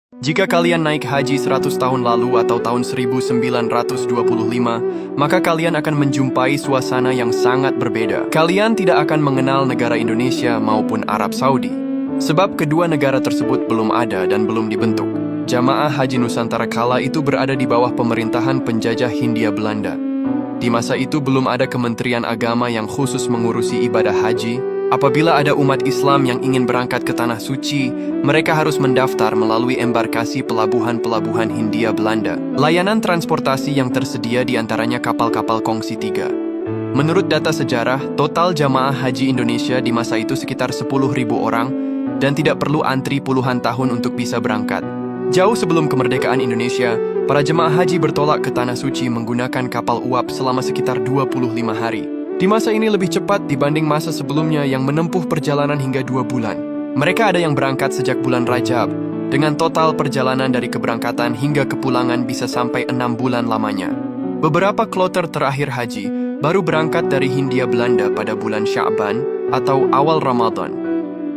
Jika kalian naik haji 100 tahun lalu atau tahun 1925, maka kalian akan menjumpai suasana yang sangat berbeda. Kalian tidak akan mengenal negara Indonesia maupun Arab Saudi, sebab kedua negara tersebut belum ada dan belum dibentuk. Jamaah Haji Nusantara kala itu berada di bawah pemerintahan penjajah Hindia Belanda. Di masa itu belum ada Kementerian Agama yang khusus mengurusi ibadah haji. Apabila ada umat Islam yang ingin berangkat ke Tanah Suci, mereka harus mendaftar melalui embarkasi pelabuhan-pelabuhan Hindia Belanda. Layanan transportasi yang tersedia diantaranya kapal-kapal kongsi 3. Menurut data sejarah, total jamaah haji Indonesia di masa itu sekitar 10.000 orang dan tidak perlu antri puluhan tahun untuk bisa berangkat. Jauh sebelum kemerdekaan Indonesia, para jemaah haji bertolak ke Tanah Suci menggunakan kapal uap selama sekitar 25 hari. Di masa ini lebih cepat dibanding masa sebelumnya yang menempuh perjalanan hingga 2 bulan. Mereka ada yang berangkat sejak bulan Rajab, dengan total perjalanan dari keberangkatan hingga kepulangan bisa sampai 6 bulan lamanya. Beberapa kloter terakhir haji baru berangkat dari Hindia Belanda pada bulan Sya'ban atau awal Ramadan.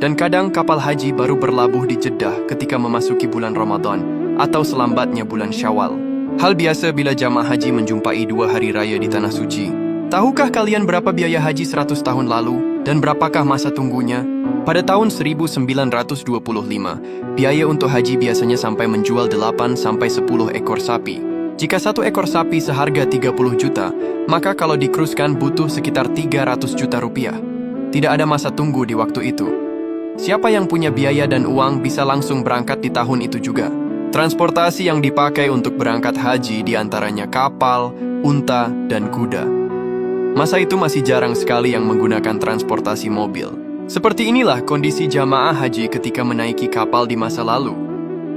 Dan kadang kapal haji baru berlabuh di Jeddah ketika memasuki bulan Ramadan atau selambatnya bulan Syawal. Hal biasa bila jamaah haji menjumpai 2 hari raya di Tanah Suci. Tahukah kalian berapa biaya haji 100 tahun lalu dan berapakah masa tunggunya? Pada tahun 1925, biaya untuk haji biasanya sampai menjual 8-10 ekor sapi. Jika 1 ekor sapi seharga 30 juta, maka kalau dikruskan butuh sekitar 300 juta rupiah. Tidak ada masa tunggu di waktu itu. Siapa yang punya biaya dan uang bisa langsung berangkat di tahun itu juga. Transportasi yang dipakai untuk berangkat haji diantaranya kapal, unta, dan kuda. Masa itu masih jarang sekali yang menggunakan transportasi mobil. Seperti inilah kondisi jamaah haji ketika menaiki kapal di masa lalu.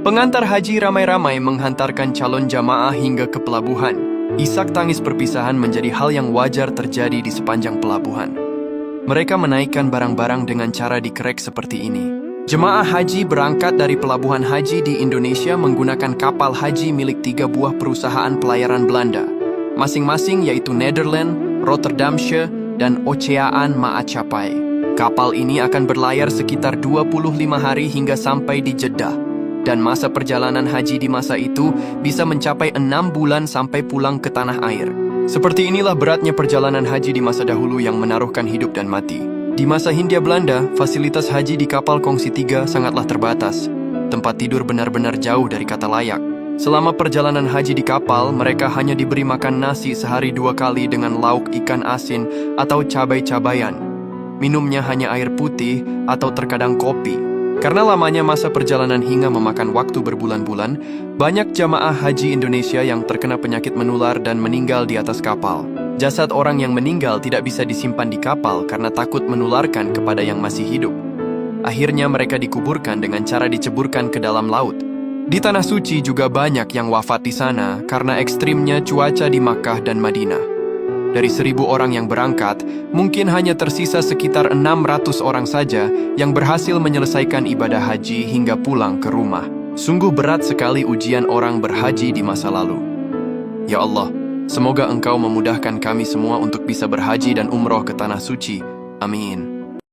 Pengantar haji ramai-ramai menghantarkan calon jamaah hingga ke pelabuhan. Isak tangis perpisahan menjadi hal yang wajar terjadi di sepanjang pelabuhan. Mereka menaikkan barang-barang dengan cara dikerek seperti ini. Jemaah haji berangkat dari pelabuhan haji di Indonesia menggunakan kapal haji milik 3 buah perusahaan pelayaran Belanda. Masing-masing yaitu Nederland, Rotterdamsche, dan Oceaan Maatschappij. Kapal ini akan berlayar sekitar 25 hari hingga sampai di Jeddah. Dan masa perjalanan haji di masa itu bisa mencapai 6 bulan sampai pulang ke tanah air. Seperti inilah beratnya perjalanan haji di masa dahulu yang menaruhkan hidup dan mati. Di masa Hindia Belanda, fasilitas haji di kapal kongsi 3 sangatlah terbatas. Tempat tidur benar-benar jauh dari kata layak. Selama perjalanan haji di kapal, mereka hanya diberi makan nasi sehari 2 kali dengan lauk ikan asin atau cabai-cabayan. Minumnya hanya air putih atau terkadang kopi. Karena lamanya masa perjalanan hingga memakan waktu berbulan-bulan, banyak jamaah haji Indonesia yang terkena penyakit menular dan meninggal di atas kapal. Jasad orang yang meninggal tidak bisa disimpan di kapal karena takut menularkan kepada yang masih hidup. Akhirnya mereka dikuburkan dengan cara diceburkan ke dalam laut. Di Tanah Suci juga banyak yang wafat di sana karena ekstrimnya cuaca di Makkah dan Madinah. Dari 1.000 orang yang berangkat, mungkin hanya tersisa sekitar 600 orang saja yang berhasil menyelesaikan ibadah haji hingga pulang ke rumah. Sungguh berat sekali ujian orang berhaji di masa lalu. Ya Allah, semoga Engkau memudahkan kami semua untuk bisa berhaji dan umroh ke Tanah Suci. Amin.